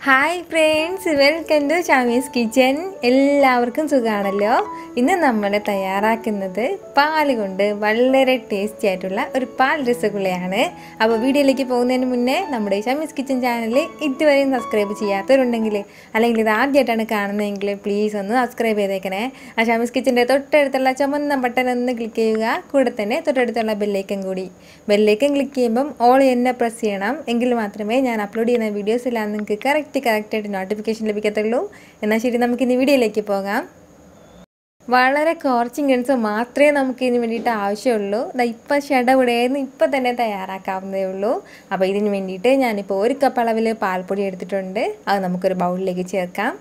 Hi friends, welcome to Shameeskitchen. എല്ലാവർക്കും സുഖാണല്ലോ. ഇന്ന് നമ്മൾ തയ്യാറാക്കുന്നത് പാൽ കൊണ്ട് വളരെ ടേസ്റ്റി ആയിട്ടുള്ള ഒരു പാൽ രസഗുളയാണ്. അപ്പോൾ വീഡിയോയിലേക്ക് പോകുന്നതിന് മുന്നേ നമ്മുടെ ഷമീസ്കിച്ചൻ ചാനൽ ഇതുവരെ സബ്സ്ക്രൈബ് ചെയ്യാത്തവരുണ്ടെങ്കിൽ അല്ലെങ്കിൽ ഇത് ആദ്യമായിട്ടാണ് കാണുന്നതെങ്കിൽ പ്ലീസ് ഒന്ന് സബ്സ്ക്രൈബ് ചെയ്തേക്കണേ. ആ ഷമീസ്കിച്ചൻ്റെ തൊട്ടടുത്തുള്ള ചുമന്ന ബട്ടൺ ഒന്ന് ക്ലിക്ക് ചെയ്യുക. കൂടെ തന്നെ തൊട്ടടുത്തുള്ള ബെല്ലൈക്കൻ കൂടി. ബെല്ലൈക്കൻ ക്ലിക്ക് ചെയ്യുമ്പം ഓൾ എന്നെ പ്രസ് ചെയ്യണം. എങ്കിൽ മാത്രമേ ഞാൻ അപ്ലോഡ് ചെയ്യുന്ന വീഡിയോസ് എല്ലാം നിങ്ങൾക്ക് കറക്റ്റായിട്ട് നോട്ടിഫിക്കേഷൻ ലഭിക്കത്തുള്ളൂ. എന്നാൽ ശരി, നമുക്കിനി വീഡിയോയിലേക്ക് പോകാം. വളരെ കുറച്ച് ഇൻഗ്രീഡിയൻസ് മാത്രമേ നമുക്ക് ഇതിന് വേണ്ടിയിട്ട് ആവശ്യമുള്ളൂ. ഇപ്പം ഷടപുടേന്ന് ഇപ്പം തന്നെ തയ്യാറാക്കാവുന്നതേ ഉള്ളൂ. അപ്പോൾ ഇതിന് വേണ്ടിയിട്ട് ഞാനിപ്പോൾ 1 കപ്പ് അളവിൽ പാൽപ്പൊടി എടുത്തിട്ടുണ്ട്. അത് നമുക്കൊരു ബൗളിലേക്ക് ചേർക്കാം.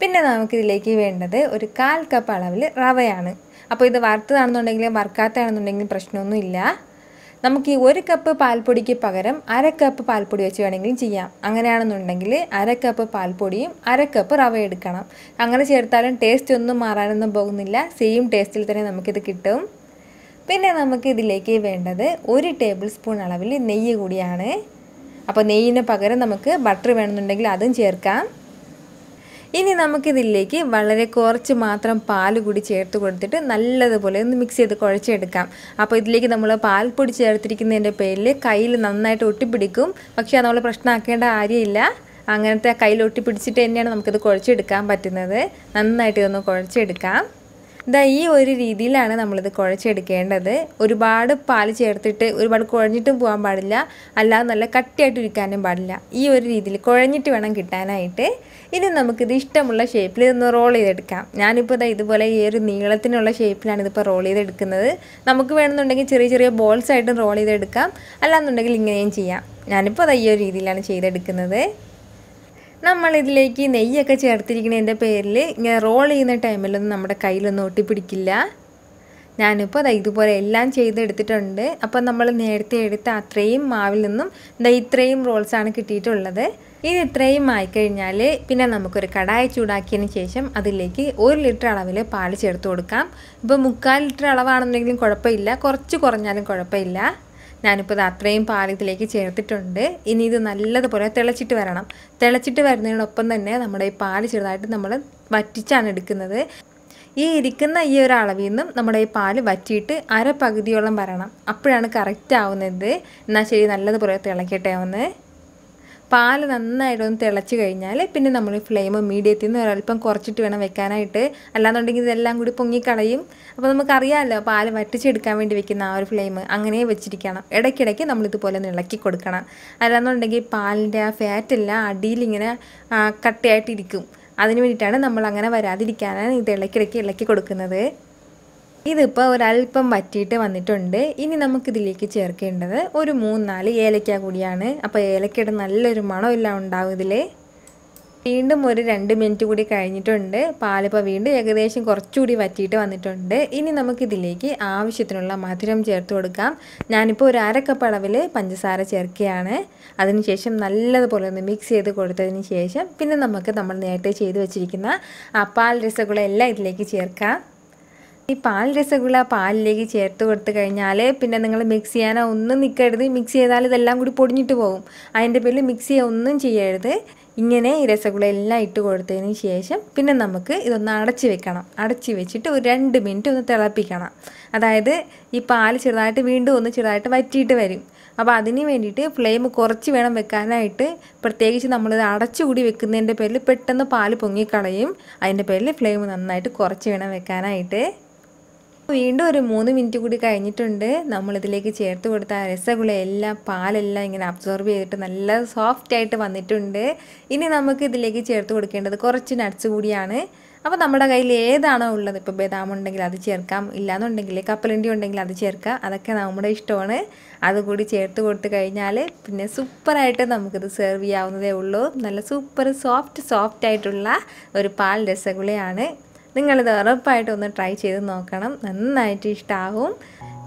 പിന്നെ നമുക്കിതിലേക്ക് വേണ്ടത് ഒരു 1/4 കപ്പ് അളവിൽ റവയാണ്. അപ്പോൾ ഇത് വറുത്തതാണെന്നുണ്ടെങ്കിലും വറുക്കാത്തതാണെന്നുണ്ടെങ്കിലും പ്രശ്നമൊന്നുമില്ല. നമുക്ക് ഈ 1 കപ്പ് പാൽപ്പൊടിക്ക് പകരം 1/2 കപ്പ് പാൽപ്പൊടി വെച്ച് വേണമെങ്കിലും ചെയ്യാം. അങ്ങനെയാണെന്നുണ്ടെങ്കിൽ 1/2 കപ്പ് പാൽപ്പൊടിയും 1/2 കപ്പ് റവ എടുക്കണം. അങ്ങനെ ചേർത്താലും ടേസ്റ്റ് ഒന്നും മാറാനൊന്നും പോകുന്നില്ല. സെയിം ടേസ്റ്റിൽ തന്നെ നമുക്കിത് കിട്ടും. പിന്നെ നമുക്കിതിലേക്ക് വേണ്ടത് 1 ടേബിൾ സ്പൂൺ അളവിൽ നെയ്യ് കൂടിയാണ്. അപ്പോൾ നെയ്യിന് പകരം നമുക്ക് ബട്ടർ വേണമെന്നുണ്ടെങ്കിൽ അതും ചേർക്കാം. ഇനി നമുക്കിതിലേക്ക് വളരെ കുറച്ച് മാത്രം പാൽ കൂടി ചേർത്ത് കൊടുത്തിട്ട് നല്ലതുപോലെ ഒന്ന് മിക്സ് ചെയ്ത് കുഴച്ചെടുക്കാം. അപ്പോൾ ഇതിലേക്ക് നമ്മൾ പാൽപ്പൊടി ചേർത്തിരിക്കുന്നതിൻ്റെ പേരിൽ കയ്യിൽ നന്നായിട്ട് ഒട്ടിപ്പിടിക്കും. പക്ഷേ അത് നമ്മൾ പ്രശ്നമാക്കേണ്ട കാര്യമില്ല. അങ്ങനത്തെ കയ്യിൽ ഒട്ടിപ്പിടിച്ചിട്ട് തന്നെയാണ് നമുക്കിത് കുഴച്ചെടുക്കാൻ പറ്റുന്നത്. നന്നായിട്ട് ഇതൊന്ന് കുഴച്ചെടുക്കാം. ഈ ഒരു രീതിയിലാണ് നമ്മളിത് കുഴച്ചെടുക്കേണ്ടത്. ഒരുപാട് പാൽ ചേർത്തിട്ട് ഒരുപാട് കുഴഞ്ഞിട്ടും പോകാൻ പാടില്ല, അല്ലാതെ നല്ല കട്ടിയായിട്ട് ഇരിക്കാനും പാടില്ല. ഈ ഒരു രീതിയിൽ കുഴഞ്ഞിട്ട് വേണം കിട്ടാനായിട്ട്. ഇനി നമുക്കിത് ഇഷ്ടമുള്ള ഷേപ്പിൽ ഇതൊന്ന് റോൾ ചെയ്തെടുക്കാം. ഞാനിപ്പോൾ ഇതുപോലെ ഈ ഒരു നീളത്തിനുള്ള ഷേപ്പിലാണ് ഇതിപ്പോൾ റോൾ ചെയ്തെടുക്കുന്നത്. നമുക്ക് വേണമെന്നുണ്ടെങ്കിൽ ചെറിയ ചെറിയ ബോൾസ് ആയിട്ടും റോൾ ചെയ്തെടുക്കാം, അല്ലാന്നുണ്ടെങ്കിൽ ഇങ്ങനെയും ചെയ്യാം. ഞാനിപ്പോൾ ഈ ഒരു രീതിയിലാണ് ചെയ്തെടുക്കുന്നത്. നമ്മളിതിലേക്ക് നെയ്യൊക്കെ ചേർത്തിരിക്കുന്നതിൻ്റെ പേരിൽ ഇങ്ങനെ റോൾ ചെയ്യുന്ന ടൈമിലൊന്നും നമ്മുടെ കയ്യിലൊന്നും ഒട്ടിപ്പിടിക്കില്ല. ഞാനിപ്പോൾ ഇതുപോലെ എല്ലാം ചെയ്തെടുത്തിട്ടുണ്ട്. അപ്പോൾ നമ്മൾ നേരത്തെ എടുത്ത അത്രയും മാവിൽ നിന്നും ഇത്രയും റോൾസാണ് കിട്ടിയിട്ടുള്ളത്. ഇത് ഇത്രയും ആയിക്കഴിഞ്ഞാൽ പിന്നെ നമുക്കൊരു കടായി ചൂടാക്കിയതിന് ശേഷം അതിലേക്ക് 1 ലിറ്റർ അളവിൽ പാൽ ചേർത്ത് കൊടുക്കാം. ഇപ്പോൾ 3/4 ലിറ്റർ അളവാണെന്നുണ്ടെങ്കിലും കുഴപ്പമില്ല, കുറച്ച് കുറഞ്ഞാലും കുഴപ്പമില്ല. ഞാനിപ്പോൾ അത്രയും പാൽ ഇതിലേക്ക് ചേർത്തിട്ടുണ്ട്. ഇനി ഇത് നല്ലതുപോലെ തിളച്ചിട്ട് വരണം. തിളച്ചിട്ട് വരുന്നതിനൊപ്പം തന്നെ നമ്മുടെ ഈ പാൽ ചെറുതായിട്ട് നമ്മൾ വറ്റിച്ചാണ് എടുക്കുന്നത്. ഈ ഇരിക്കുന്ന ഈ ഒരു അളവിൽ നിന്നും നമ്മുടെ ഈ പാൽ വറ്റിയിട്ട് പകുതിയോളം വരണം. അപ്പോഴാണ് കറക്റ്റ് ആവുന്നത്. എന്നാൽ ശരി, നല്ലതുപോലെ തിളക്കട്ടെ ഒന്ന്. പാൽ നന്നായിട്ടൊന്ന് തിളച്ച് കഴിഞ്ഞാൽ പിന്നെ നമ്മൾ ഫ്ലെയിം മീഡിയത്തിൽ നിന്ന് ഒരല്പം കുറച്ചിട്ട് വേണം വെക്കാനായിട്ട്. അല്ലാന്നുണ്ടെങ്കിൽ ഇതെല്ലാം കൂടി പൊങ്ങിക്കളയും. അപ്പോൾ നമുക്കറിയാമല്ലോ, പാൽ വറ്റിച്ചെടുക്കാൻ വേണ്ടി വെക്കുന്ന ആ ഒരു ഫ്ലെയിം അങ്ങനെ വെച്ചിരിക്കണം. ഇടയ്ക്കിടയ്ക്ക് നമ്മളിതുപോലെ ഇളക്കി കൊടുക്കണം. അല്ലാന്നുണ്ടെങ്കിൽ പാലിൻ്റെ ആ ഫാറ്റെല്ലാം അടിയിലിങ്ങനെ കട്ടയായിട്ടിരിക്കും. അതിന് വേണ്ടിയിട്ടാണ് നമ്മൾ അങ്ങനെ വരാതിരിക്കാനാണ് ഇത് ഇടയ്ക്കിടയ്ക്ക് ഇളക്കി കൊടുക്കുന്നത്. ഇതിപ്പോൾ ഒരല്പം വറ്റിയിട്ട് വന്നിട്ടുണ്ട്. ഇനി നമുക്കിതിലേക്ക് ചേർക്കേണ്ടത് ഒരു 3-4 ഏലക്ക കൂടിയാണ്. അപ്പോൾ ഏലക്കയുടെ നല്ലൊരു മണമെല്ലാം ഉണ്ടാവും ഇതിൽ. വീണ്ടും ഒരു 2 മിനിറ്റ് കൂടി കഴിഞ്ഞിട്ടുണ്ട്. പാലിപ്പോൾ വീണ്ടും ഏകദേശം കുറച്ചുകൂടി വറ്റിയിട്ട് വന്നിട്ടുണ്ട്. ഇനി നമുക്കിതിലേക്ക് ആവശ്യത്തിനുള്ള മധുരം ചേർത്ത് കൊടുക്കാം. ഞാനിപ്പോൾ ഒരു 1/2 കപ്പ് അളവിൽ പഞ്ചസാര ചേർക്കുകയാണ്. അതിനുശേഷം നല്ലതുപോലെ ഒന്ന് മിക്സ് ചെയ്ത് കൊടുത്തതിന് ശേഷം പിന്നെ നമ്മൾ നേരത്തെ ചെയ്ത് വെച്ചിരിക്കുന്ന പാൽ രസഗുള എല്ലാം ഇതിലേക്ക് ചേർക്കാം. ഈ പാൽ രസഗുള പാലിലേക്ക് ചേർത്ത് കൊടുത്തു കഴിഞ്ഞാൽ പിന്നെ നിങ്ങൾ മിക്സ് ചെയ്യാനോ ഒന്നും നിൽക്കരുത്. മിക്സ് ചെയ്താൽ ഇതെല്ലാം കൂടി പൊടിഞ്ഞിട്ട് പോകും. അതിൻ്റെ പേരിൽ മിക്സ് ചെയ്യുക ഒന്നും ചെയ്യരുത്. ഇങ്ങനെ ഈ രസഗുള എല്ലാം ഇട്ട് കൊടുത്തതിന് ശേഷം പിന്നെ നമുക്ക് ഇതൊന്ന് അടച്ച് വെക്കണം. അടച്ച് വെച്ചിട്ട് ഒരു 2 മിനിറ്റ് ഒന്ന് തിളപ്പിക്കണം. അതായത് ഈ പാൽ ചെറുതായിട്ട് വറ്റിയിട്ട് വരും. അപ്പോൾ അതിന് വേണ്ടിയിട്ട് ഫ്ലെയിം കുറച്ച് വേണം വെക്കാനായിട്ട്. പ്രത്യേകിച്ച് നമ്മളിത് അടച്ചുകൂടി വെക്കുന്നതിൻ്റെ പേരിൽ പെട്ടെന്ന് പാൽ പൊങ്ങിക്കളയും. അതിൻ്റെ പേരിൽ ഫ്ലെയിം നന്നായിട്ട് കുറച്ച് വേണം വെക്കാനായിട്ട്. വീണ്ടും ഒരു 3 മിനിറ്റ് കൂടി കഴിഞ്ഞിട്ടുണ്ട്. നമ്മളിതിലേക്ക് ചേർത്ത് കൊടുത്ത രസഗുള എല്ലാം പാലെല്ലാം ഇങ്ങനെ അബ്സോർബ് ചെയ്തിട്ട് നല്ല സോഫ്റ്റായിട്ട് വന്നിട്ടുണ്ട്. ഇനി നമുക്ക് ഇതിലേക്ക് ചേർത്ത് കൊടുക്കേണ്ടത് കുറച്ച് നട്ട്സ് കൂടിയാണ്. അപ്പോൾ നമ്മുടെ കയ്യിൽ ഏതാണോ ഉള്ളത്, ഇപ്പോൾ ബദാം ഉണ്ടെങ്കിൽ അത് ചേർക്കാം, ഇല്ലാന്നുണ്ടെങ്കിൽ കപ്പലണ്ടി ഉണ്ടെങ്കിൽ അത് ചേർക്കാം. അതൊക്കെ നമ്മുടെ ഇഷ്ടമാണ്. അതുകൂടി ചേർത്ത് കൊടുത്തു കഴിഞ്ഞാൽ പിന്നെ സൂപ്പറായിട്ട് നമുക്കിത് സെർവ് ചെയ്യാവുന്നതേ ഉള്ളൂ. നല്ല സൂപ്പർ സോഫ്റ്റായിട്ടുള്ള ഒരു പാൽ രസഗുളയാണ്. നിങ്ങളിത് ഉറപ്പായിട്ട് ഒന്ന് ട്രൈ ചെയ്ത് നോക്കണം. നന്നായിട്ട് ഇഷ്ടമാവും.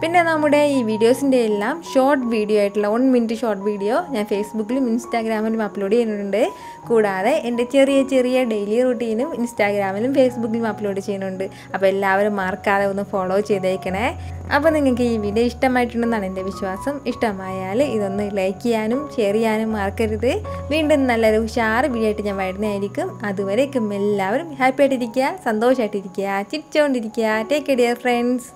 പിന്നെ നമ്മുടെ ഈ വീഡിയോസിൻ്റെ എല്ലാം ഷോർട്ട് വീഡിയോ ആയിട്ടുള്ള 1 മിനിറ്റ് ഷോർട്ട് വീഡിയോ ഞാൻ ഫേസ്ബുക്കിലും ഇൻസ്റ്റാഗ്രാമിലും അപ്ലോഡ് ചെയ്യുന്നുണ്ട്. കൂടാതെ എൻ്റെ ചെറിയ ചെറിയ ഡെയിലി റൂട്ടീനും ഇൻസ്റ്റാഗ്രാമിലും ഫേസ്ബുക്കിലും അപ്ലോഡ് ചെയ്യുന്നുണ്ട്. അപ്പോൾ എല്ലാവരും മറക്കാതെ ഒന്ന് ഫോളോ ചെയ്തേക്കണേ. അപ്പോൾ നിങ്ങൾക്ക് ഈ വീഡിയോ ഇഷ്ടമായിട്ടുണ്ടെന്നാണ് എൻ്റെ വിശ്വാസം. ഇഷ്ടമായാൽ ഇതൊന്ന് ലൈക്ക് ചെയ്യാനും ഷെയർ ചെയ്യാനും മറക്കരുത്. വീണ്ടും നല്ലൊരു ഉഷാറ് വീഡിയോ ആയിട്ട് ഞാൻ വരുന്നതായിരിക്കും. അതുവരേക്കും എല്ലാവരും ഹാപ്പി ആയിട്ടിരിക്കുക, സന്തോഷമായിട്ടിരിക്കുക, ചിരിച്ചുകൊണ്ടിരിക്കുക. Take care dear friends.